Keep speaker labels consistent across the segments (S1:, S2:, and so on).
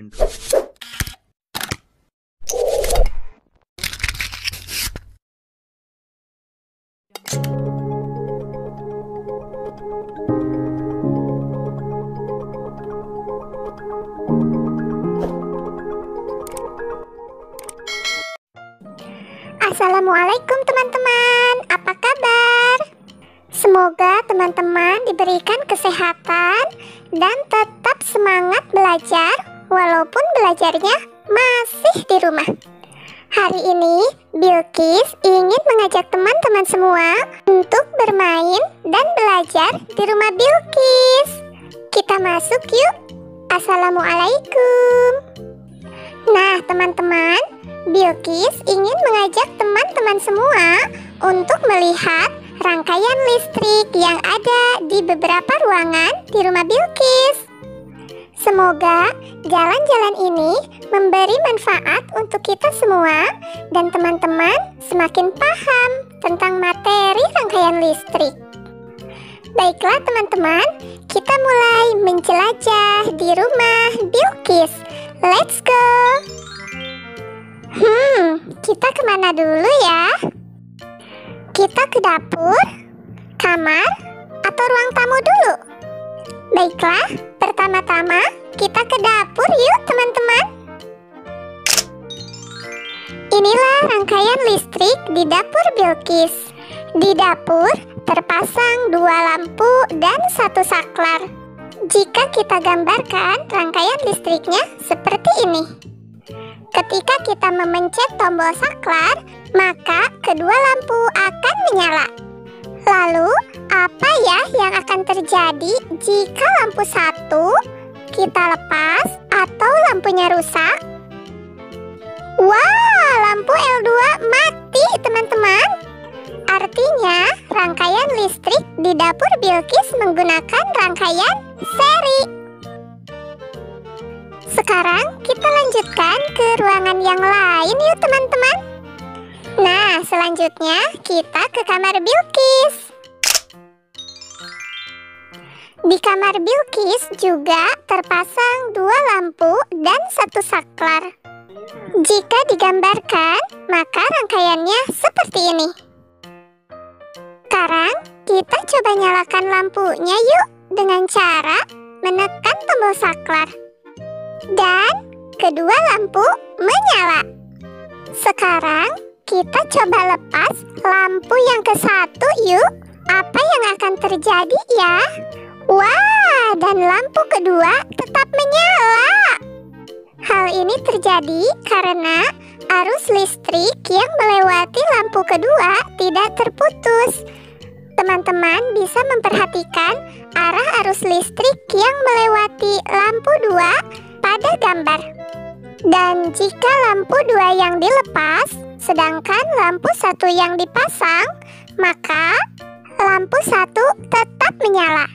S1: intro.
S2: Assalamualaikum teman-teman, apa kabar? Semoga teman-teman diberikan kesehatan dan tetap semangat belajar walaupun belajarnya masih di rumah. Hari ini Bilqis ingin mengajak teman-teman semua untuk bermain dan belajar di rumah Bilqis. Kita masuk yuk. Assalamualaikum. Nah teman-teman, Bilqis ingin mengajak teman-teman semua untuk melihat rangkaian listrik yang ada di beberapa ruangan di rumah Bilqis. Semoga jalan-jalan ini memberi manfaat untuk kita semua dan teman-teman semakin paham tentang materi rangkaian listrik. Baiklah teman-teman, kita mulai menjelajah di rumah Bilqis. Let's go! Kita kemana dulu ya? Kita ke dapur, kamar, atau ruang tamu dulu? Baiklah, pertama-tama kita ke dapur yuk teman-teman. Inilah rangkaian listrik di dapur Bilqis. Di dapur terpasang 2 lampu dan 1 saklar. Jika kita gambarkan rangkaian listriknya seperti ini. Ketika kita memencet tombol saklar, maka kedua lampu akan menyala. Lalu, apa ya yang akan terjadi jika lampu 1 kita lepas atau lampunya rusak? Wah, lampu L2 mati teman-teman. Artinya, rangkaian listrik di dapur Bilqis menggunakan rangkaian seri. Sekarang kita lanjutkan ke ruangan yang lain yuk teman-teman. Nah, selanjutnya kita ke kamar Bilqis. Di kamar Bilqis juga terpasang 2 lampu dan 1 saklar. Jika digambarkan, maka rangkaiannya seperti ini. Sekarang kita coba nyalakan lampunya yuk dengan cara menekan tombol saklar. Dan kedua lampu menyala. Sekarang kita coba lepas lampu yang ke-1 yuk. Apa yang akan terjadi ya? Wah, dan lampu kedua tetap menyala. Hal ini terjadi karena arus listrik yang melewati lampu kedua tidak terputus. Teman-teman bisa memperhatikan arah arus listrik yang melewati lampu 2 pada gambar. Dan jika lampu 2 yang dilepas, sedangkan lampu 1 yang dipasang, maka lampu 1 tetap menyala.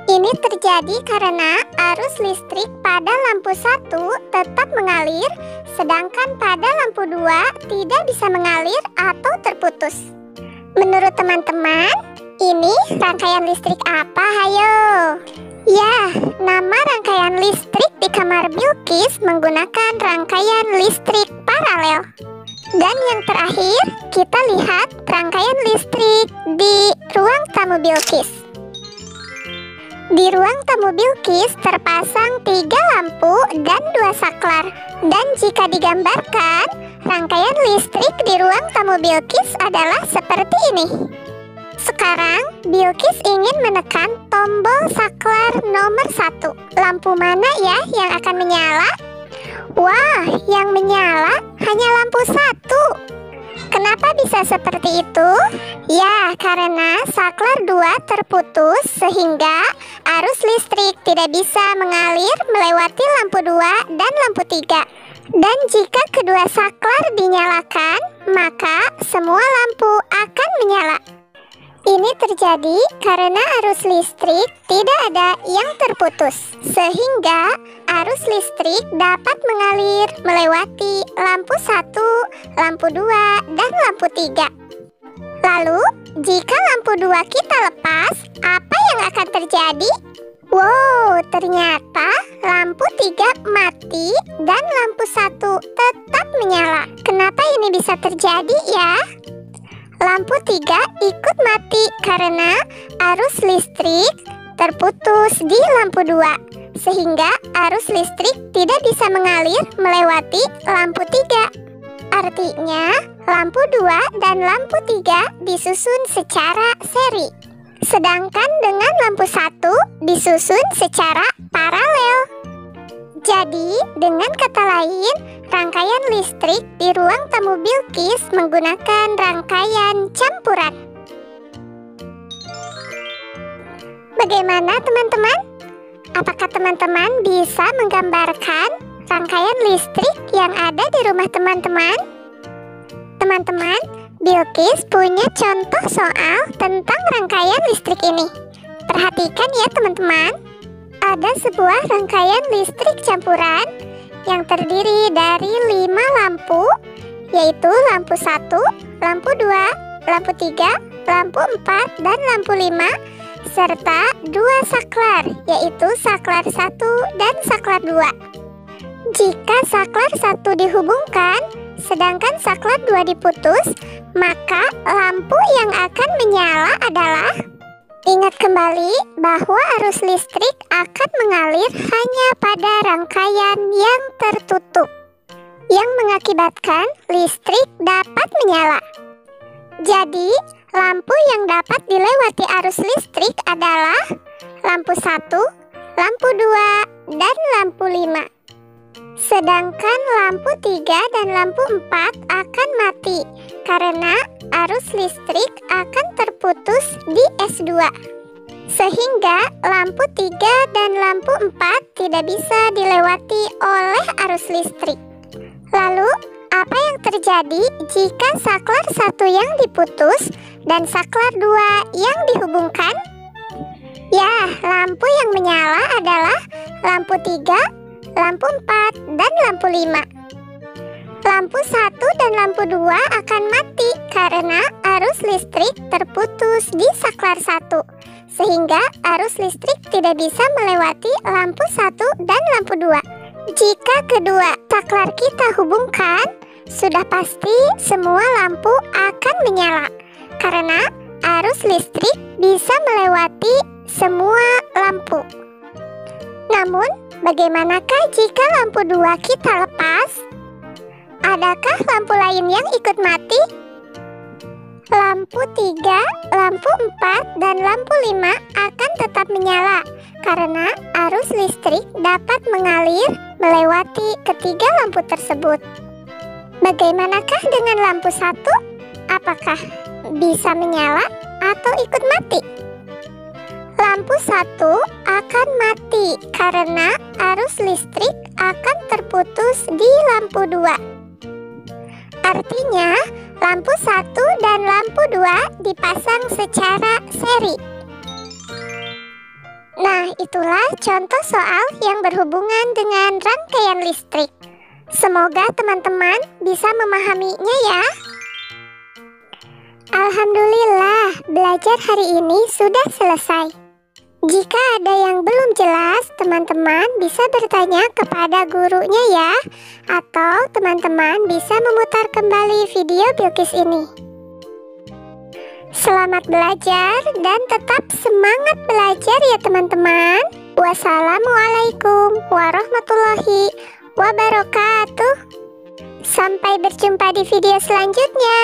S2: Ini terjadi karena arus listrik pada lampu 1 tetap mengalir, sedangkan pada lampu 2 tidak bisa mengalir atau terputus. Menurut teman-teman, ini rangkaian listrik apa, hayo? Ya, nama rangkaian listrik di kamar Bilqis menggunakan rangkaian listrik paralel. Dan yang terakhir, kita lihat rangkaian listrik di ruang tamu Bilqis. Di ruang tamu Bilqis terpasang 3 lampu dan 2 saklar. Dan jika digambarkan, rangkaian listrik di ruang tamu Bilqis adalah seperti ini. Sekarang, Bilqis ingin menekan tombol saklar nomor 1. Lampu mana ya yang akan menyala? Wah, yang menyala hanya lampu 1. Kenapa bisa seperti itu? Ya, karena saklar 2 terputus sehingga arus listrik tidak bisa mengalir melewati lampu 2 dan lampu 3. Dan jika kedua saklar dinyalakan, maka semua lampu akan menyala. Ini terjadi karena arus listrik tidak ada yang terputus, sehingga arus listrik dapat mengalir melewati lampu 1, lampu 2, dan lampu 3. Lalu, jika lampu 2 kita lepas, apa yang akan terjadi? Wow, ternyata lampu 3 mati dan lampu 1 tetap menyala. Kenapa ini bisa terjadi ya? Lampu 3 ikut mati karena arus listrik terputus di lampu 2, sehingga arus listrik tidak bisa mengalir melewati lampu 3. Artinya, lampu 2 dan lampu 3 disusun secara seri. Sedangkan dengan lampu 1 disusun secara paralel. Jadi, dengan kata lain, rangkaian listrik di ruang tamu Bilqis menggunakan rangkaian campuran. Bagaimana teman-teman? Apakah teman-teman bisa menggambarkan rangkaian listrik yang ada di rumah teman-teman? Teman-teman, Bilqis punya contoh soal tentang rangkaian listrik ini. Perhatikan ya teman-teman. Ada sebuah rangkaian listrik campuran yang terdiri dari 5 lampu, yaitu lampu 1, lampu 2, lampu 3, lampu 4, dan lampu 5, serta 2 saklar, yaitu saklar 1 dan saklar 2. Jika saklar 1 dihubungkan, sedangkan saklar 2 diputus, maka lampu yang akan menyala adalah, ingat kembali bahwa arus listrik akan mengalir hanya pada rangkaian yang tertutup, yang mengakibatkan listrik dapat menyala. Jadi, lampu yang dapat dilewati arus listrik adalah lampu 1, lampu 2, dan lampu 5. Sedangkan lampu 3 dan lampu 4 akan mati karena arus listrik akan terputus di S2. Sehingga lampu 3 dan lampu 4 tidak bisa dilewati oleh arus listrik. Lalu, apa yang terjadi jika saklar 1 yang diputus dan saklar 2 yang dihubungkan? Ya, lampu yang menyala adalah lampu 3, lampu 4, dan lampu 5. Lampu 1 dan lampu 2 akan mati karena arus listrik terputus di saklar 1, sehingga arus listrik tidak bisa melewati lampu 1 dan lampu 2. Jika kedua saklar kita hubungkan, sudah pasti semua lampu akan menyala karena arus listrik bisa melewati semua lampu. Namun, bagaimanakah jika lampu 2 kita lepas? Adakah lampu lain yang ikut mati? Lampu 3, lampu 4, dan lampu 5 akan tetap menyala karena arus listrik dapat mengalir melewati ketiga lampu tersebut. Bagaimanakah dengan lampu 1? Apakah bisa menyala atau ikut mati? Lampu 1 akan mati karena arus listrik akan terputus di lampu 2. Artinya, lampu 1 dan lampu 2 dipasang secara seri. Nah, itulah contoh soal yang berhubungan dengan rangkaian listrik. Semoga teman-teman bisa memahaminya ya. Alhamdulillah, belajar hari ini sudah selesai. Jika ada yang belum jelas, teman-teman bisa bertanya kepada gurunya ya. Atau teman-teman bisa memutar kembali video Bilqis ini. Selamat belajar dan tetap semangat belajar ya teman-teman. Wassalamualaikum warahmatullahi wabarakatuh. Sampai berjumpa di video selanjutnya.